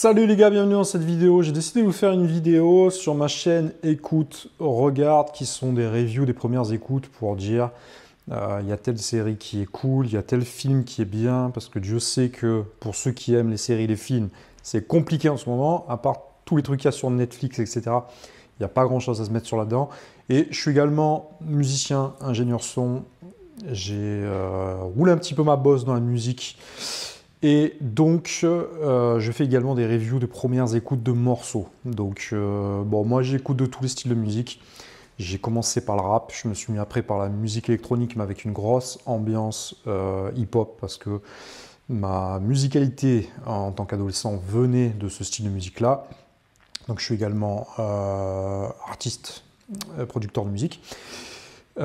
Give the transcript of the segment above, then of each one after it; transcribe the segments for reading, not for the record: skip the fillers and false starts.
Salut les gars, bienvenue dans cette vidéo. J'ai décidé de vous faire une vidéo sur ma chaîne Écoute, Regarde, qui sont des reviews des premières écoutes pour dire il y a telle série qui est cool, il y a tel film qui est bien, parce que Dieu sait que pour ceux qui aiment les séries, les films, c'est compliqué en ce moment, à part tous les trucs qu'il y a sur Netflix, etc. Il n'y a pas grand chose à se mettre sur là-dedans. Et je suis également musicien, ingénieur son. J'ai roulé un petit peu ma bosse dans la musique. Et donc, je fais également des reviews de premières écoutes de morceaux. Donc, bon, moi, j'écoute de tous les styles de musique. J'ai commencé par le rap, je me suis mis après par la musique électronique, mais avec une grosse ambiance hip-hop, parce que ma musicalité en tant qu'adolescent venait de ce style de musique-là. Donc, je suis également artiste, producteur de musique. Plus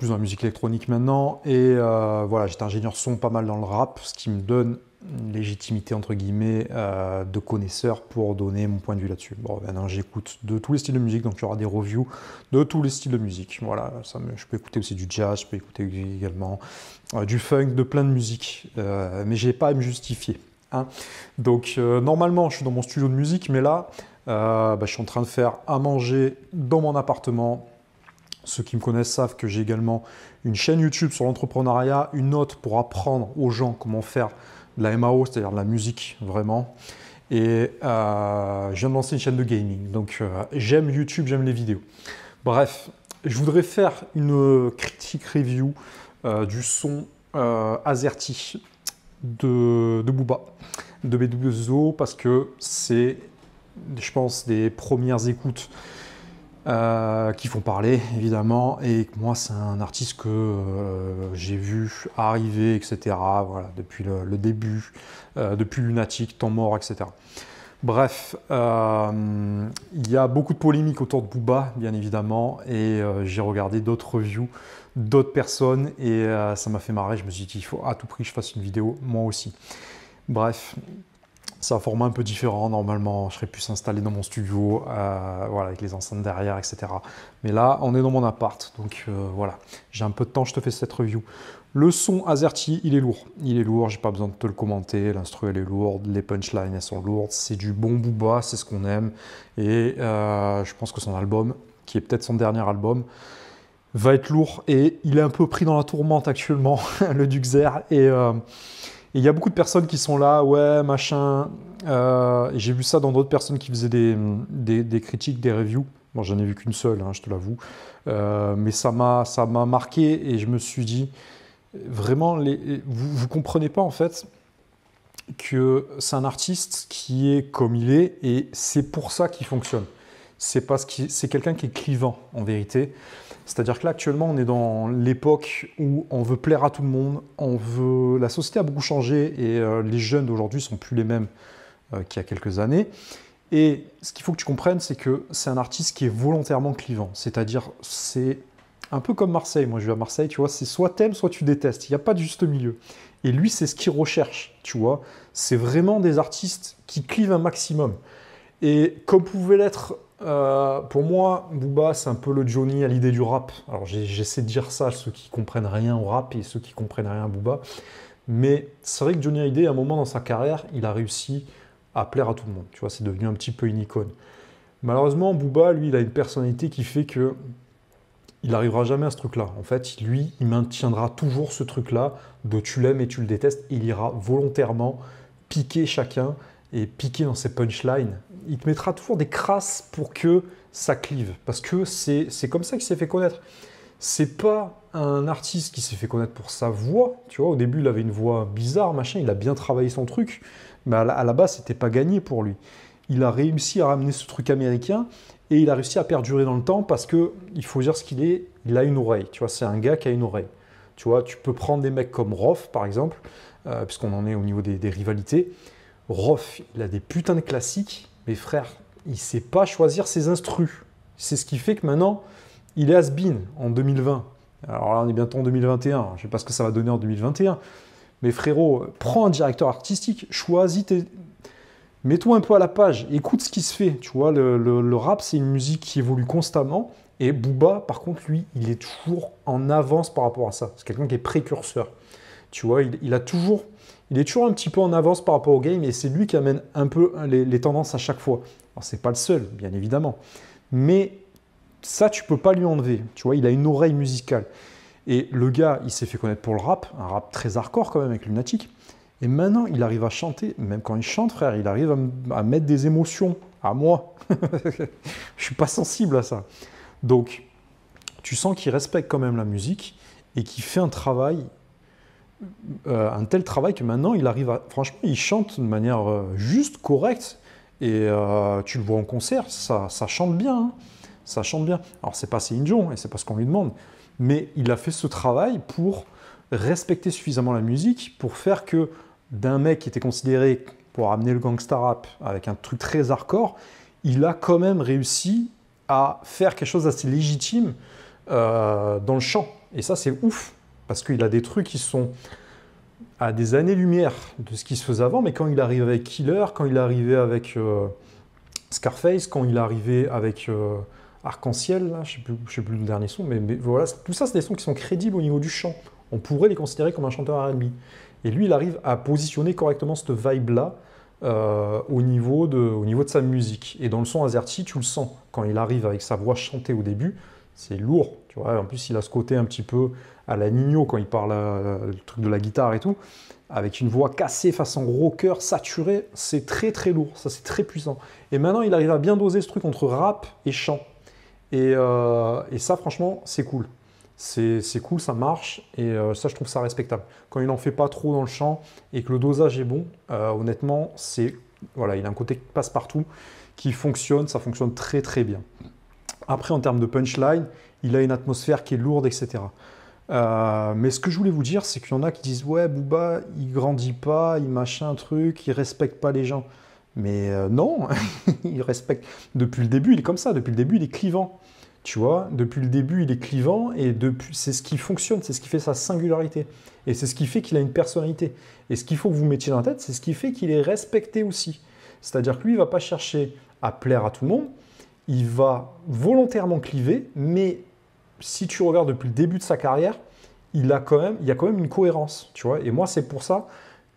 dans la musique électronique maintenant, et voilà, j'étais ingénieur son pas mal dans le rap, ce qui me donne une légitimité entre guillemets de connaisseur pour donner mon point de vue là-dessus. Bon, maintenant j'écoute de tous les styles de musique, donc il y aura des reviews de tous les styles de musique. Voilà, je peux écouter aussi du jazz, je peux écouter également du funk, de plein de musique, mais j'ai pas à me justifier. Hein. Donc normalement je suis dans mon studio de musique, mais là je suis en train de faire à manger dans mon appartement. Ceux qui me connaissent savent que j'ai également une chaîne YouTube sur l'entrepreneuriat, une autre pour apprendre aux gens comment faire de la MAO, c'est-à-dire de la musique vraiment. Et je viens de lancer une chaîne de gaming. Donc j'aime YouTube, j'aime les vidéos. Bref, je voudrais faire une critique review du son Azerty de Booba, de B2O, parce que c'est, je pense, des premières écoutes qui font parler, évidemment, et moi, c'est un artiste que j'ai vu arriver, etc., voilà, depuis le début, depuis Lunatic, Temps Mort, etc. Bref, il y a beaucoup de polémiques autour de Booba, bien évidemment, et j'ai regardé d'autres reviews d'autres personnes, et ça m'a fait marrer. Je me suis dit, il faut à tout prix que je fasse une vidéo, moi aussi. Bref. C'est un format un peu différent, normalement, je serais plus installé dans mon studio, voilà, avec les enceintes derrière, etc. Mais là, on est dans mon appart, donc voilà, j'ai un peu de temps, je te fais cette review. Le son Azerty, il est lourd, j'ai pas besoin de te le commenter, l'instru elle est lourde, les punchlines elles sont lourdes, c'est du bon Booba, c'est ce qu'on aime, et je pense que son album, qui est peut-être son dernier album, va être lourd, et il est un peu pris dans la tourmente actuellement, le Duxer, et il y a beaucoup de personnes qui sont là, ouais, machin. J'ai vu ça dans d'autres personnes qui faisaient des critiques, des reviews. Bon, j'en ai vu qu'une seule, hein, je te l'avoue. Mais ça m'a marqué et je me suis dit, vraiment, vous comprenez pas en fait que c'est un artiste qui est comme il est et c'est pour ça qu'il fonctionne. C'est parce que c'est quelqu'un qui est clivant en vérité. C'est-à-dire que là, actuellement, on est dans l'époque où on veut plaire à tout le monde, la société a beaucoup changé et les jeunes d'aujourd'hui ne sont plus les mêmes qu'il y a quelques années. Et ce qu'il faut que tu comprennes, c'est que c'est un artiste qui est volontairement clivant. C'est-à-dire, c'est un peu comme Marseille. Moi, je vais à Marseille, tu vois, c'est soit t'aimes, soit tu détestes. Il n'y a pas de juste milieu. Et lui, c'est ce qu'il recherche, tu vois. C'est vraiment des artistes qui clivent un maximum. Et comme pouvait l'être... pour moi, Booba, c'est un peu le Johnny à l'idée du rap. Alors, j'essaie de dire ça à ceux qui comprennent rien au rap et ceux qui comprennent rien à Booba. Mais c'est vrai que Johnny Hallyday, à un moment dans sa carrière, il a réussi à plaire à tout le monde. Tu vois, c'est devenu un petit peu une icône. Malheureusement, Booba, lui, il a une personnalité qui fait que il n'arrivera jamais à ce truc-là. En fait, lui, il maintiendra toujours ce truc-là de tu l'aimes et tu le détestes. Il ira volontairement piquer chacun et piquer dans ses punchlines. Il te mettra toujours des crasses pour que ça clive. Parce que c'est comme ça qu'il s'est fait connaître. C'est pas un artiste qui s'est fait connaître pour sa voix. Tu vois, au début, il avait une voix bizarre, machin. Il a bien travaillé son truc. Mais à la base, c'était pas gagné pour lui. Il a réussi à ramener ce truc américain et il a réussi à perdurer dans le temps parce que, il faut dire ce qu'il est, il a une oreille. Tu vois, c'est un gars qui a une oreille. Tu vois, tu peux prendre des mecs comme Rof, par exemple, puisqu'on en est au niveau des rivalités. Rof, il a des putains de classiques, mais frère, il ne sait pas choisir ses instrus. C'est ce qui fait que maintenant, il est has-been en 2020. Alors là, on est bientôt en 2021. Je ne sais pas ce que ça va donner en 2021. Mais frérot, prends un directeur artistique, choisis tes... Mets-toi un peu à la page, écoute ce qui se fait. Tu vois, le rap, c'est une musique qui évolue constamment. Et Booba, par contre, lui, il est toujours en avance par rapport à ça. C'est quelqu'un qui est précurseur. Tu vois, il a toujours Il est toujours un petit peu en avance par rapport au game et c'est lui qui amène un peu les tendances à chaque fois. Alors, c'est pas le seul, bien évidemment. Mais ça, tu peux pas lui enlever. Tu vois, il a une oreille musicale. Et le gars, il s'est fait connaître pour le rap, un rap très hardcore quand même avec Lunatic. Et maintenant, il arrive à chanter, même quand il chante, frère, il arrive à mettre des émotions à moi. Je suis pas sensible à ça. Donc, tu sens qu'il respecte quand même la musique et qu'il fait un travail, un tel travail que maintenant, il arrive à... Franchement, il chante de manière juste, correcte. Et tu le vois en concert, ça chante bien. Hein. Ça chante bien. Alors, c'est pas Céline Dion et c'est pas ce qu'on lui demande. Mais il a fait ce travail pour respecter suffisamment la musique, pour faire que d'un mec qui était considéré pour amener le gangsta rap avec un truc très hardcore, il a quand même réussi à faire quelque chose d'assez légitime dans le chant. Et ça, c'est ouf, parce qu'il a des trucs qui sont à des années-lumière de ce qui se faisait avant, mais quand il arrive avec Killer, quand il est arrivé avec Scarface, quand il est arrivé avec Arc-en-Ciel, là, je ne sais plus le dernier son, mais voilà, tout ça, c'est des sons qui sont crédibles au niveau du chant. On pourrait les considérer comme un chanteur R&B. Et lui, il arrive à positionner correctement cette vibe-là au niveau de sa musique. Et dans le son Azerty, tu le sens. Quand il arrive avec sa voix chantée au début, c'est lourd. Tu vois. En plus, il a ce côté un petit peu à la Nino quand il parle le truc de la guitare et tout. Avec une voix cassée façon rocker, saturée, c'est très très lourd. Ça, c'est très puissant. Et maintenant, il arrive à bien doser ce truc entre rap et chant. Et ça, franchement, c'est cool. C'est cool, ça marche, et ça, je trouve ça respectable. Quand il n'en fait pas trop dans le chant, et que le dosage est bon, honnêtement, voilà, il a un côté passe-partout qui fonctionne, ça fonctionne très très bien. Après, en termes de punchline, il a une atmosphère qui est lourde, etc. Mais ce que je voulais vous dire, c'est qu'il y en a qui disent « Ouais, Booba, il grandit pas, il machin un truc, il respecte pas les gens. » Mais non, il respecte. Depuis le début, il est comme ça. Depuis le début, il est clivant. Tu vois, depuis le début, il est clivant et c'est ce qui fonctionne, c'est ce qui fait sa singularité. Et c'est ce qui fait qu'il a une personnalité. Et ce qu'il faut que vous mettiez dans la tête, c'est ce qui fait qu'il est respecté aussi. C'est-à-dire que lui, il ne va pas chercher à plaire à tout le monde, il va volontairement cliver, mais si tu regardes depuis le début de sa carrière, il y a quand même une cohérence. Tu vois. Et moi, c'est pour ça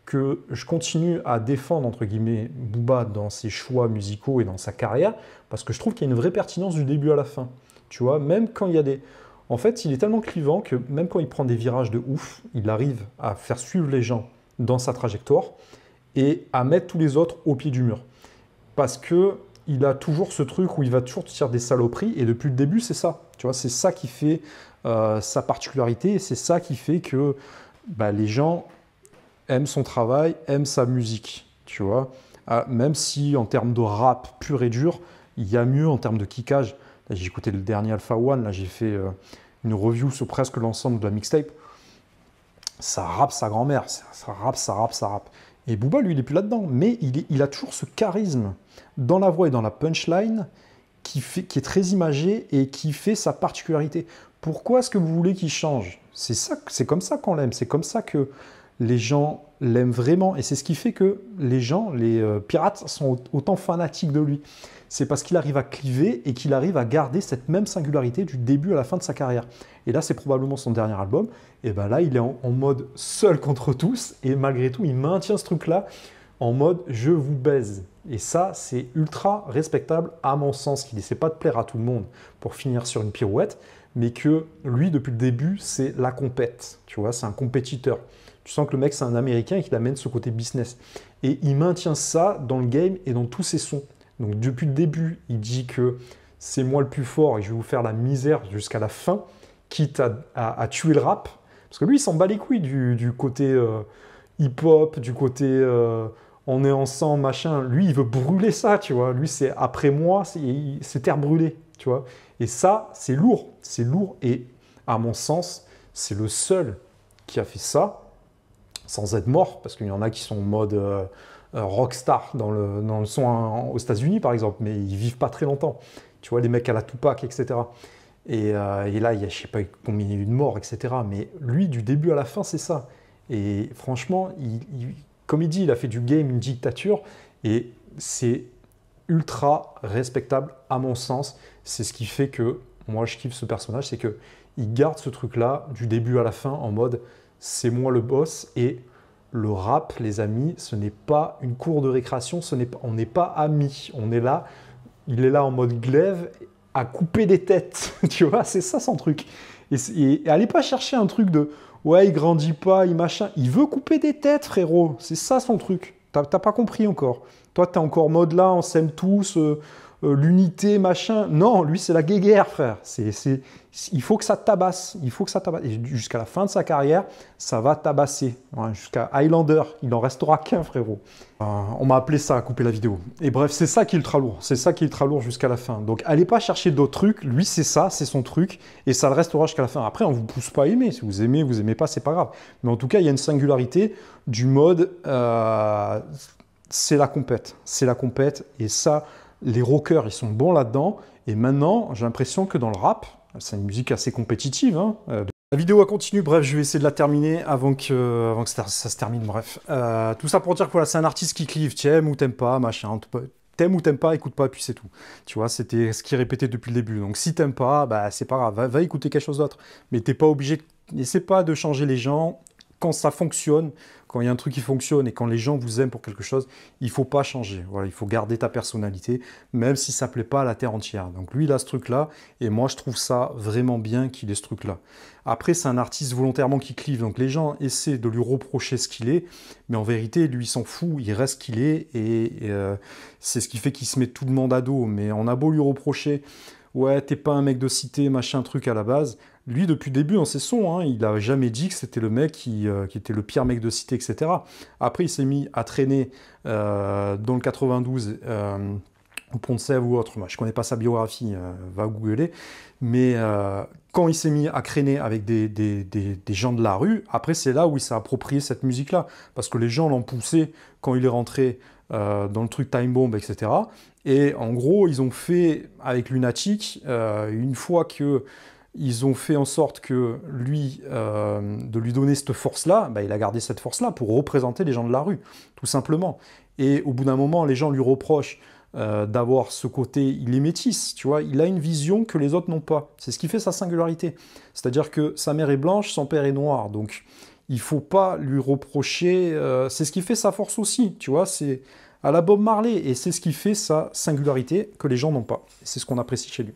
que je continue à défendre, entre guillemets, Booba dans ses choix musicaux et dans sa carrière, parce que je trouve qu'il y a une vraie pertinence du début à la fin. Tu vois, même quand il y a des... En fait, il est tellement clivant que même quand il prend des virages de ouf, il arrive à faire suivre les gens dans sa trajectoire et à mettre tous les autres au pied du mur. Parce que il a toujours ce truc où il va toujours te tirer des saloperies et depuis le début, c'est ça. Tu vois, c'est ça qui fait sa particularité et c'est ça qui fait que les gens aiment son travail, aiment sa musique. Tu vois, même si en termes de rap pur et dur, il y a mieux en termes de kickage. Là, j'ai écouté le dernier Alpha One, là j'ai fait une review sur presque l'ensemble de la mixtape. Ça rappe sa grand-mère, ça rappe. Et Booba, lui, il n'est plus là-dedans. Mais il a toujours ce charisme dans la voix et dans la punchline qui est très imagé et qui fait sa particularité. Pourquoi est-ce que vous voulez qu'il change? C'est comme ça qu'on l'aime, c'est comme ça que les gens l'aiment vraiment. Et c'est ce qui fait que les gens, les pirates, sont autant fanatiques de lui. C'est parce qu'il arrive à cliver et qu'il arrive à garder cette même singularité du début à la fin de sa carrière. Et là, c'est probablement son dernier album. Et bien là, il est en mode seul contre tous. Et malgré tout, il maintient ce truc-là en mode « je vous baise ». Et ça, c'est ultra respectable à mon sens, qu'il n'essaie pas de plaire à tout le monde pour finir sur une pirouette, mais que lui, depuis le début, c'est la compète. Tu vois, c'est un compétiteur. Tu sens que le mec, c'est un Américain et qu'il amène ce côté business. Et il maintient ça dans le game et dans tous ses sons. Donc depuis le début, il dit que c'est moi le plus fort et je vais vous faire la misère jusqu'à la fin, quitte à tuer le rap. Parce que lui, il s'en bat les couilles du côté hip-hop, du côté on est ensemble, machin. Lui, il veut brûler ça, tu vois. Lui, c'est après moi, c'est terre brûlée, tu vois. Et ça, c'est lourd. C'est lourd et à mon sens, c'est le seul qui a fait ça sans être mort, parce qu'il y en a qui sont en mode... rockstar dans le son aux États-Unis par exemple, mais ils vivent pas très longtemps. Tu vois, les mecs à la Tupac, etc. Et là, il y a je sais pas combien il y a eu de morts, etc. Mais lui, du début à la fin, c'est ça. Et franchement, comme il dit, il a fait du game une dictature et c'est ultra respectable à mon sens. C'est ce qui fait que moi, je kiffe ce personnage, c'est que il garde ce truc-là du début à la fin en mode c'est moi le boss et le rap, les amis, ce n'est pas une cour de récréation, on n'est pas amis. On est là, il est là en mode glaive à couper des têtes. Tu vois, c'est ça son truc. Et allez pas chercher un truc de ouais, il grandit pas, il machin. Il veut couper des têtes, frérot. C'est ça son truc. T'as pas compris encore. Toi, t'es encore mode là, on s'aime tous, l'unité, machin. Non, lui, c'est la guéguerre, frère. Il faut que ça tabasse. Il faut que ça tabasse. Et jusqu'à la fin de sa carrière, ça va tabasser. Ouais, jusqu'à Highlander, il en restera qu'un, frérot. On m'a appelé ça à couper la vidéo. Et bref, c'est ça qui est ultra lourd. C'est ça qui est ultra lourd jusqu'à la fin. Donc, allez pas chercher d'autres trucs. Lui, c'est ça, c'est son truc. Et ça le restera jusqu'à la fin. Après, on vous pousse pas à aimer. Si vous aimez pas, c'est pas grave. Mais en tout cas, il y a une singularité du mode... c'est la compète. C'est la compète. Et ça, les rockers, ils sont bons là-dedans. Et maintenant, j'ai l'impression que dans le rap, c'est une musique assez compétitive, hein. La vidéo a continué, bref, je vais essayer de la terminer avant que ça se termine, bref. Tout ça pour dire que voilà, c'est un artiste qui clive, t'aimes ou t'aimes pas, machin. T'aimes ou t'aimes pas, écoute pas, puis c'est tout. Tu vois, c'était ce qui est répété depuis le début. Donc si t'aimes pas, bah c'est pas grave, va écouter quelque chose d'autre. Mais t'es pas obligé, n'essaie pas de changer les gens. Quand ça fonctionne, quand il y a un truc qui fonctionne et quand les gens vous aiment pour quelque chose, il ne faut pas changer. Voilà, il faut garder ta personnalité, même si ça ne plaît pas à la terre entière. Donc lui, il a ce truc-là, et moi, je trouve ça vraiment bien qu'il ait ce truc-là. Après, c'est un artiste volontairement qui clive, donc les gens essaient de lui reprocher ce qu'il est, mais en vérité, lui, il s'en fout, il reste ce qu'il est, et c'est ce qui fait qu'il se met tout le monde à dos. Mais on a beau lui reprocher, ouais, t'es pas un mec de cité, machin truc à la base. Lui, depuis le début, dans ses sons, hein, il n'a jamais dit que c'était le mec qui était le pire mec de cité, etc. Après, il s'est mis à traîner dans le 92, au Pont de Sèvres ou autre. Moi, je ne connais pas sa biographie, va googler. Mais quand il s'est mis à traîner avec des gens de la rue, après, c'est là où il s'est approprié cette musique-là. Parce que les gens l'ont poussé quand il est rentré dans le truc Time Bomb, etc. Et en gros, ils ont fait, avec Lunatic, une fois que ils ont fait en sorte que lui, de lui donner cette force-là, bah, il a gardé cette force-là pour représenter les gens de la rue, tout simplement. Et au bout d'un moment, les gens lui reprochent d'avoir ce côté, il est métis, tu vois, il a une vision que les autres n'ont pas. C'est ce qui fait sa singularité. C'est-à-dire que sa mère est blanche, son père est noir, donc il faut pas lui reprocher, c'est ce qui fait sa force aussi, tu vois, c'est à la Bob Marley, et c'est ce qui fait sa singularité que les gens n'ont pas. C'est ce qu'on apprécie chez lui.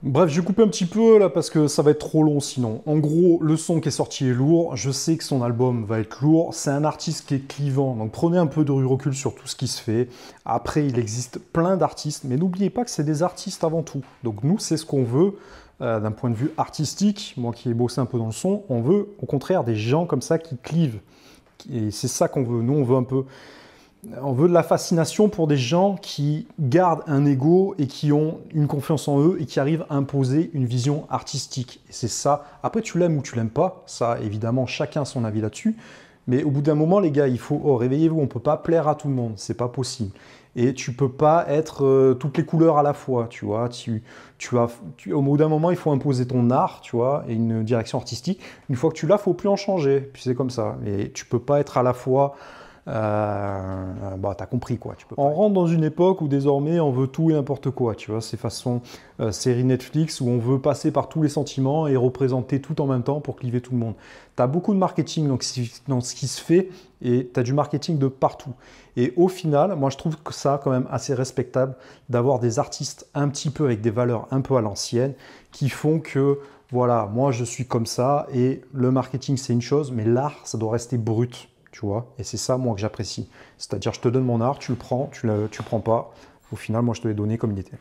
Bref, je vais couper un petit peu là parce que ça va être trop long sinon. En gros, le son qui est sorti est lourd, je sais que son album va être lourd, c'est un artiste qui est clivant, donc prenez un peu de recul sur tout ce qui se fait. Après, il existe plein d'artistes, mais n'oubliez pas que c'est des artistes avant tout. Donc nous, c'est ce qu'on veut d'un point de vue artistique, moi qui ai bossé un peu dans le son, on veut au contraire des gens comme ça qui clivent. Et c'est ça qu'on veut, nous on veut un peu... On veut de la fascination pour des gens qui gardent un ego et qui ont une confiance en eux et qui arrivent à imposer une vision artistique. Et c'est ça. Après, tu l'aimes ou tu l'aimes pas. Ça, évidemment, chacun a son avis là-dessus. Mais au bout d'un moment, les gars, il faut... Oh, réveillez-vous, on ne peut pas plaire à tout le monde. C'est pas possible. Et tu peux pas être toutes les couleurs à la fois, tu vois. Au bout d'un moment, il faut imposer ton art, tu vois, et une direction artistique. Une fois que tu l'as, il ne faut plus en changer. Puis c'est comme ça. Et tu peux pas être à la fois... bah, t'as compris quoi. On rentre dans une époque où désormais on veut tout et n'importe quoi, tu vois, c'est façon série Netflix où on veut passer par tous les sentiments et représenter tout en même temps pour cliver tout le monde. T'as beaucoup de marketing dans ce qui se fait et t'as du marketing de partout. Et au final, moi je trouve que ça quand même assez respectable d'avoir des artistes un petit peu avec des valeurs un peu à l'ancienne qui font que voilà, moi je suis comme ça et le marketing c'est une chose, mais l'art ça doit rester brut. Tu vois, et c'est ça, moi, que j'apprécie. C'est-à-dire, je te donne mon art, tu le prends, tu le prends pas. Au final, moi, je te l'ai donné comme il était.